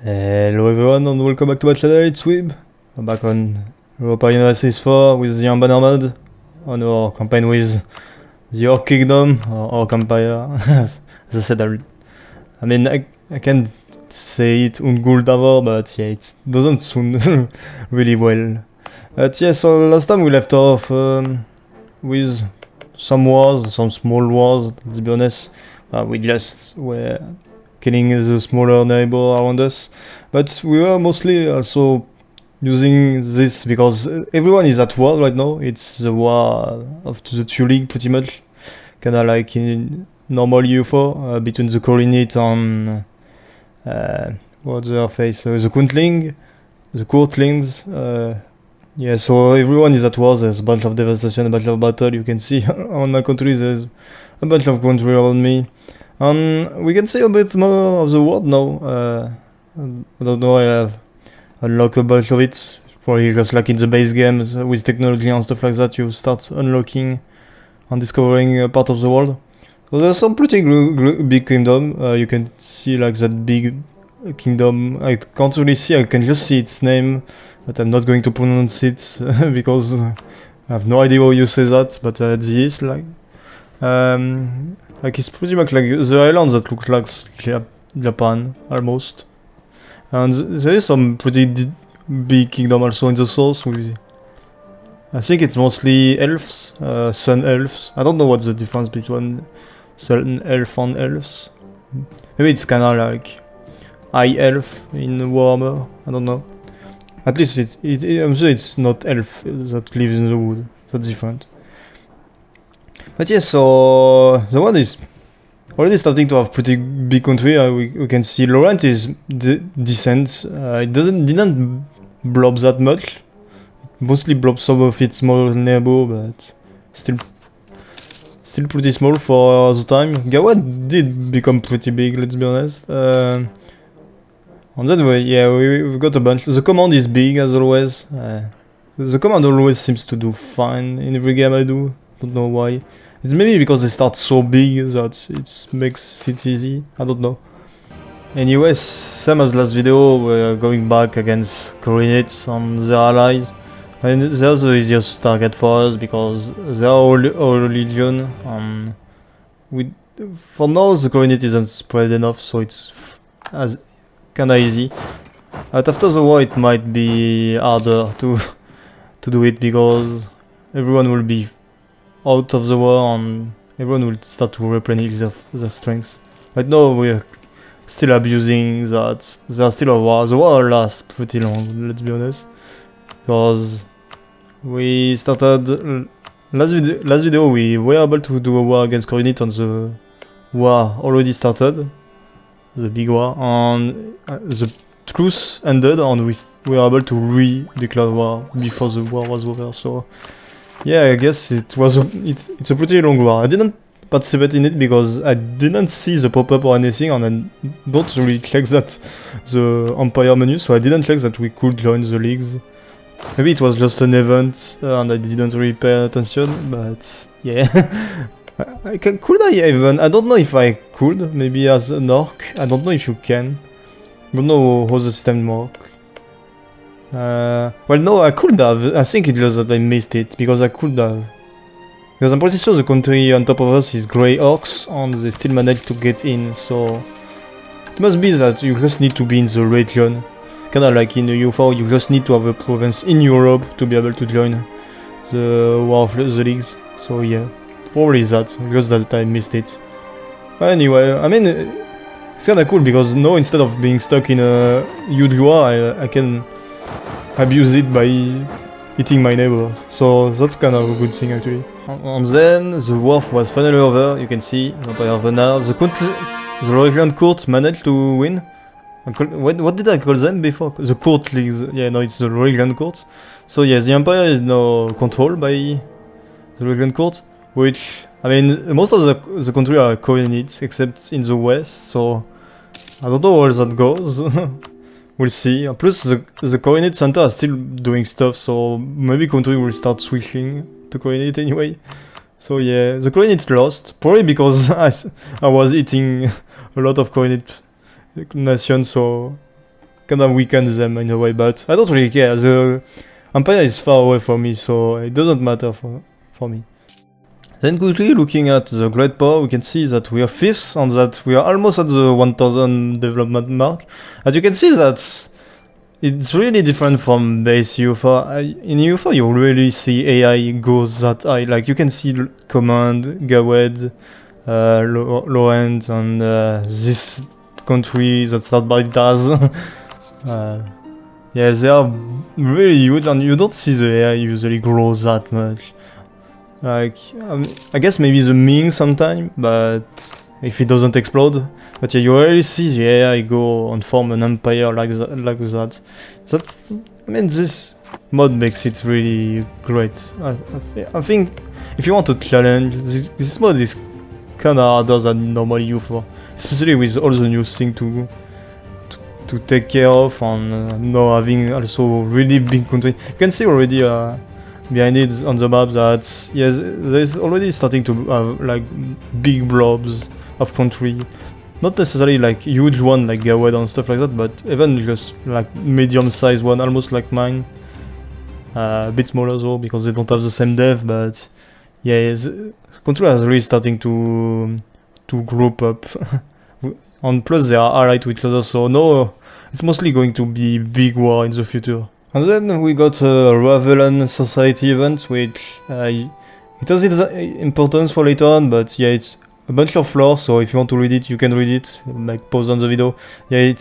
Hello everyone and welcome back to my channel, it's Weeb. I'm back on Aniways 4 with the Anbennar mod on our campaign with the Orc Kingdom, or Orc Empire. As I said, I can't say it Unguldavor, but yeah, it doesn't sound really well. But yeah, so last time we left off with some wars, some small wars, to be honest. We just were killing the smaller neighbor around us, but we were mostly also using this because everyone is at war right now. It's the war of the two league pretty much, kinda like in normal EU4 between the Corinith and what's their face, the Kuntling, the Courtlings. Yeah, so everyone is at war. There's a bunch of devastation, a bunch of battle. You can see on my country there's a bunch of country around me. We can see a bit more of the world now. I don't know, I have unlocked a bunch of it. Probably just like in the base game with technology and stuff like that, you start unlocking and discovering a part of the world. So there's some pretty big kingdom. You can see like that big kingdom. I can't really see, I can just see its name, but I'm not going to pronounce it because I have no idea how you say that, but the east, like it's pretty much like the islands that look like Japan, almost. And there is some pretty big kingdom also in the south. I think it's mostly elves, sun elves. I don't know what's the difference between certain elf and elves. Maybe it's kinda like high elf in Warhammer, I don't know. At least I'm sure it's not elf that lives in the wood, that's different. But yeah, so the one is already starting to have pretty big country. We can see Laurent is decent. It didn't blob that much. It mostly blobs some of its small neighbor, but still pretty small for the time. Gawad did become pretty big, let's be honest. On that way, yeah, we've got a bunch. The command is big as always. The command always seems to do fine in every game I do. Don't know why. It's maybe because they start so big that it makes it easy. I don't know. Anyways, same as last video, we're going back against Corinites and their allies. And they're the easiest target for us because they're all legion. For now, the Corinith isn't spread enough, so it's kinda easy. But after the war, it might be harder to do it because everyone will be out of the war and everyone will start to replenish their strength. Right now we're still abusing that. There's still a war. The war lasts pretty long, let's be honest. Because we started last video we were able to do a war against Corinith and the war already started. The big war, and the truce ended and we were able to re-declare war before the war was over, so yeah, I guess it's a pretty long war. I didn't participate in it because I didn't see the pop-up or anything, and I don't really check that the Empire menu, so I didn't check that we could join the leagues. Maybe it was just an event and I didn't really pay attention, but yeah. Could I even? I don't know if I could, maybe as an orc. I don't know if you can. I don't know how the system works. Well, no, I could have. I think it's just that I missed it, because I could have. Because I'm pretty sure the country on top of us is grey orcs, and they still managed to get in, so it must be that you just need to be in the region. Kinda like in the EU4, you just need to have a province in Europe to be able to join the War of the Leagues. So yeah, probably that, just that I missed it. Anyway, I mean, it's kinda cool because now instead of being stuck in a huge war, I can abuse it by eating my neighbor, so that's kind of a good thing actually. And then the war was finally over. You can see Empire Anbennar. The Revelant court managed to win. What did I call them before? The court leagues. Yeah, no, it's the Revelant court. So yeah, the Empire is now controlled by the Revelant court, which, I mean, most of the country are Corinites except in the west. So I don't know where that goes. We'll see. Plus, the Corinith Center are still doing stuff, so maybe country will start switching to Corinith anyway. So yeah, the Corinith lost, probably because I was eating a lot of Corinith nation, so kinda weakens them in a way, but I don't really care. The Empire is far away from me, so it doesn't matter for me. Then quickly looking at the Great Power, we can see that we are 5th and that we are almost at the 1000 development mark. As you can see that it's really different from base EU4. In EU4 you really see AI goes that high, like you can see Command, Gawed, low end, and this country that start by Daz. Yeah, they are really huge and you don't see the AI usually grow that much. Like, I guess maybe the Ming sometime, but if it doesn't explode. But yeah, you already see the AI go and form an empire like that. I mean, this mod makes it really great. I think if you want to challenge, this mod is kinda harder than normal EU4, especially with all the new things to take care of and now having also really big country. You can see already behind it on the map that yes, there's already starting to have like big blobs of country. Not necessarily like huge one like Gawed and stuff like that, but even just like medium-sized one, almost like mine. A bit smaller though, because they don't have the same dev, but yeah, country is really starting to group up. And plus they are allied to each other, so no, it's mostly going to be big war in the future. And then we got a Revelant society event, which it has its importance for later on, but yeah, it's a bunch of lore, so if you want to read it, you can read it, like pause on the video. Yeah,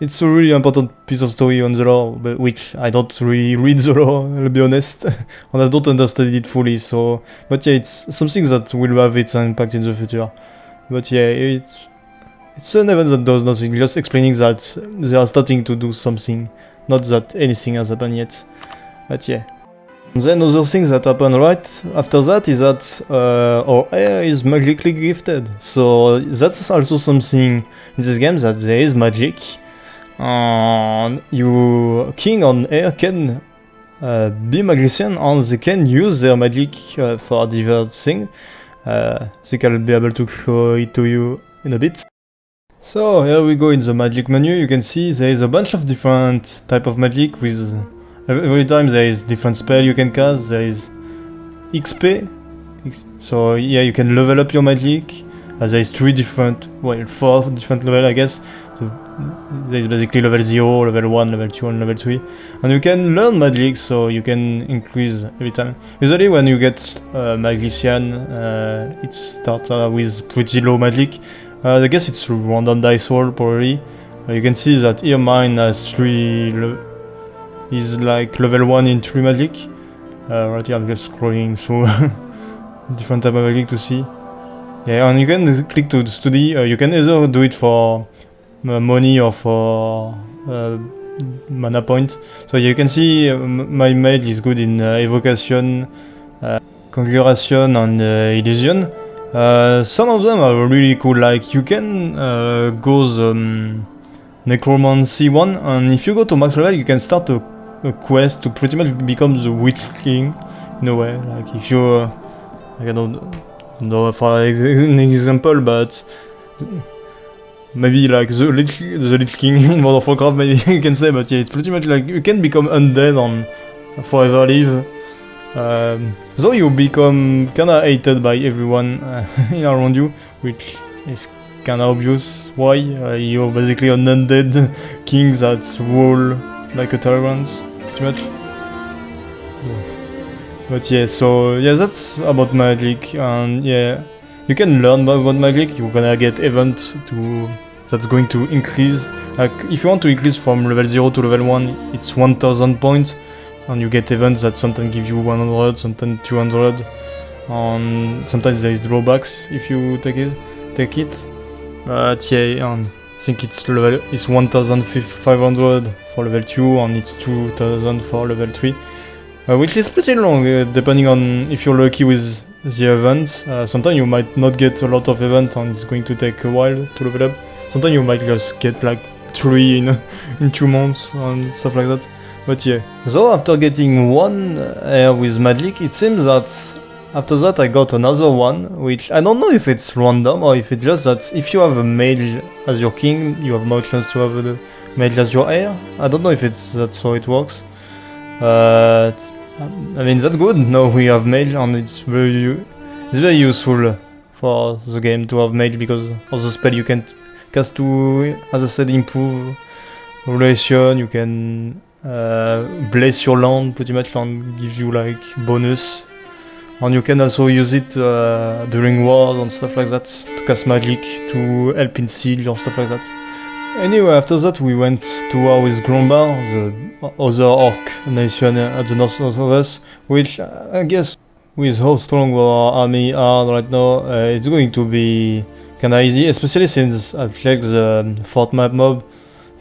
it's a really important piece of story on the lore, but which I don't really read the lore, I'll be honest, and I don't understand it fully, so... But yeah, it's something that will have its impact in the future. But yeah, it's an event that does nothing, just explaining that they are starting to do something, not that anything has happened yet. But yeah. And then other things that happen right after that is that our heir is magically gifted. So that's also something in this game, that there is magic. And you king and heir can be magician and they can use their magic for different things. They can be able to show it to you in a bit. So here we go in the magic menu. You can see there is a bunch of different type of magic with every time there is different spell you can cast. There is XP, so yeah, you can level up your magic. There is 4 different level, I guess. So there is basically level 0, level 1, level 2 and level 3. And you can learn magic, so you can increase every time. Usually when you get magician, it starts with pretty low magic. I guess it's random dice roll probably. You can see that here mine has 3 is like level 1 in 3 magic. Right here I'm just scrolling through different type of magic to see. Yeah, and you can click to study. You can either do it for money or for mana point. So you can see my mage is good in evocation, conjuration and illusion. Some of them are really cool, like you can go the necromancy one, and if you go to max level you can start a quest to pretty much become the Lich King in a way. Like if you I don't know for an example, but maybe like the Lich King in World of Warcraft, maybe you can say, but yeah, it's pretty much like you can become undead and forever live. Though you become kinda hated by everyone around you, which is kinda obvious why. You're basically an undead king that rule like a tyrant, pretty much. But yeah, so yeah, that's about magic, and yeah, you can learn about magic. You're gonna get event that's going to increase. Like if you want to increase from level 0 to level 1, it's 1000 points. And you get events that sometimes give you 100, sometimes 200, and sometimes there is drawbacks if you take it. But yeah, I think it's 1500 for level 2 and it's 2000 for level 3, which is pretty long depending on if you're lucky with the events. Sometimes you might not get a lot of events and it's going to take a while to level up. Sometimes you might just get like 3 in 2 months and stuff like that. But yeah, so after getting 1 heir with magic, it seems that after that I got another one, which I don't know if it's random or if it's just that if you have a mage as your king, you have more chance to have a mage as your heir. I don't know if that's how it works. I mean, that's good. Now we have mage, and it's very useful for the game to have mage because of the spell you can cast to, as I said, improve relation. You can bless your land pretty much and give you like bonus, and you can also use it during wars and stuff like that to cast magic to help in siege or stuff like that. Anyway, after that we went to war with Grombar, the other orc nation at the north of us, which I guess with how strong our army are right now, it's going to be kinda easy, especially since I checked the fort map mob.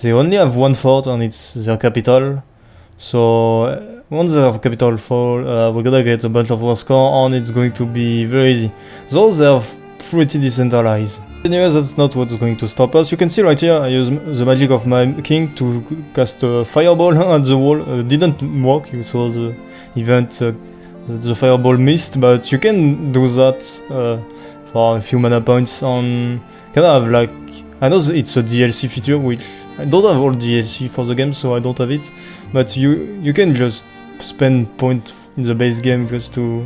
They only have one fort and it's their capital. So once their capital fall, we're gonna get a bunch of war score and it's going to be very easy. Those are pretty decentralized. Anyway, that's not what's going to stop us. You can see right here, I use the magic of my king to cast a fireball at the wall. Didn't work, you saw the event, the fireball missed, but you can do that for a few mana points on kind of like, I know it's a DLC feature, which I don't have all DLC for the game, so I don't have it, but you can just spend points in the base game just to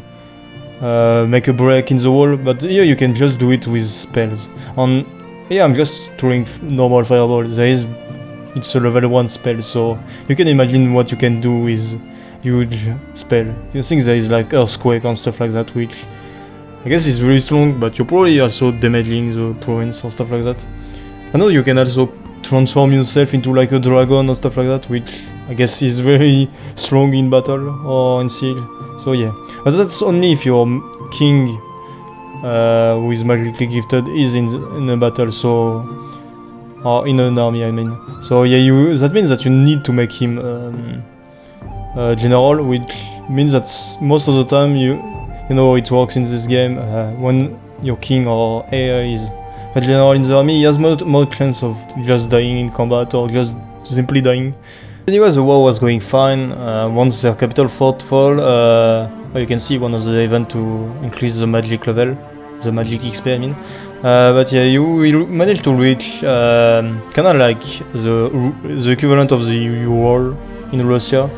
make a break in the wall, but here you can just do it with spells. On here I'm just throwing normal fireball. It's a level 1 spell, so you can imagine what you can do with huge spell. You think there is like earthquake and stuff like that, which I guess is really strong, but you're probably also damaging the province or stuff like that. I know you can also transform yourself into like a dragon or stuff like that, which I guess is very strong in battle or in siege. So yeah, but that's only if your king who is magically gifted is in a battle, so or in an army, I mean. So yeah, that means that you need to make him general, which means that most of the time you know how it works in this game. When your king or heir is a general in the army, he has more chance of just dying in combat or just simply dying. Anyway, the war was going fine. Once their capital fort fall, you can see one of the events to increase the magic level, the magic XP I mean. But yeah, you will manage to reach kinda like the equivalent of the EU4 in Russia.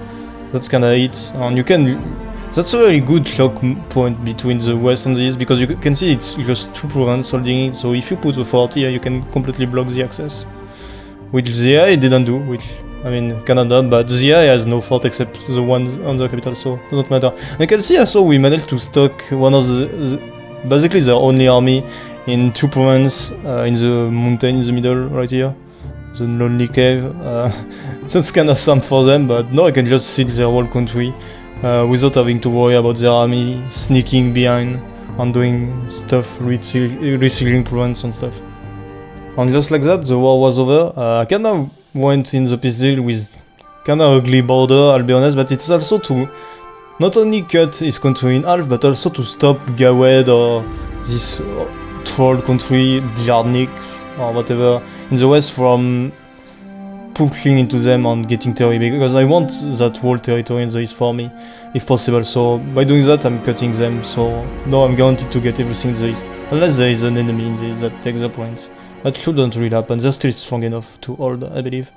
That's kinda it, and you can. That's a very good choke point between the west and the east, because you can see it's just 2 provinces holding it, so if you put a fort here you can completely block the access. Which the AI didn't do, which, I mean, Canada, but the AI has no fort except the one on the capital, so it doesn't matter. And you can see also we managed to stock one of basically their only army in 2 provinces in the mountain in the middle, right here. The Lonely Cave. That's kinda some for them, but now I can just siege their whole country without having to worry about their army sneaking behind and doing stuff, resealing province and stuff. And just like that, the war was over. I kinda went in the peace deal with kinda ugly border, I'll be honest, but it's also to not only cut his country in half, but also to stop Gawed or this troll country, Bjarnik or whatever, in the west from pushing into them and getting territory, because I want that whole territory in the east for me, if possible. So by doing that, I'm cutting them, so now I'm guaranteed to get everything in the east, unless there is an enemy in the east that takes the points. That shouldn't really happen, they're still strong enough to hold, I believe.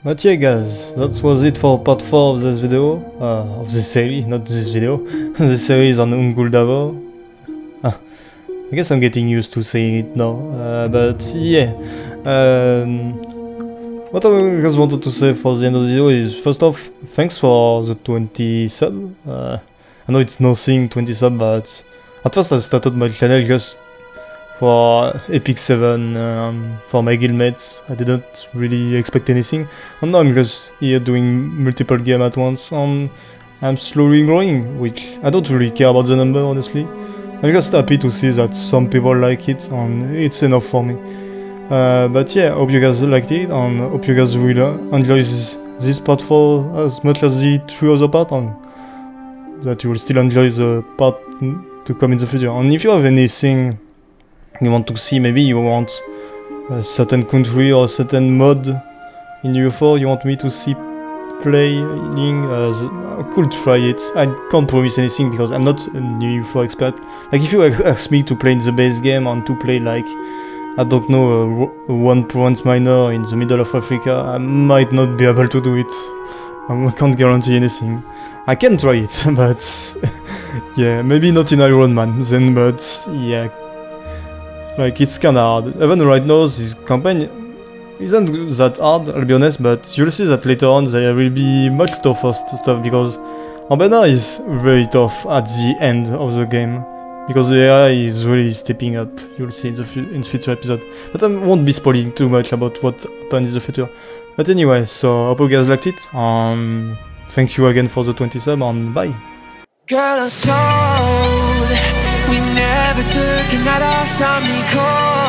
But yeah guys, that was it for part 4 of this video, of this series, not this video, this series on Unguldavor. I guess I'm getting used to saying it now, but yeah. What I just wanted to say for the end of the video is, first off, thanks for the 20 sub. I know it's nothing, 20 sub, but at first I started my channel just for Epic 7, for my guildmates. I didn't really expect anything, and now I'm just here doing multiple games at once, and I'm slowly growing, which I don't really care about the number, honestly. I'm just happy to see that some people like it, and it's enough for me. But yeah, hope you guys liked it, and hope you guys will enjoy this part 4 as much as the 3 other part, and that you will still enjoy the part to come in the future. And if you have anything you want to see, maybe you want a certain country or a certain mod in EU4 you want me to see playing, I could try it. I can't promise anything because I'm not a EU4 expert. Like if you ask me to play in the base game and to play like, I don't know, one province minor in the middle of Africa, I might not be able to do it. I can't guarantee anything. I can try it, but yeah, maybe not in Iron Man then, but yeah, like it's kinda hard. Even right now, this campaign isn't that hard, I'll be honest, but you'll see that later on there will be much tougher stuff because Anbennar is very tough at the end of the game. Because the AI is really stepping up, you'll see in the future episode. But I won't be spoiling too much about what happens in the future. But anyway, so I hope you guys liked it. Thank you again for the 20 sub and bye. Girl, I'm sold. We never took a night off, saw me cold.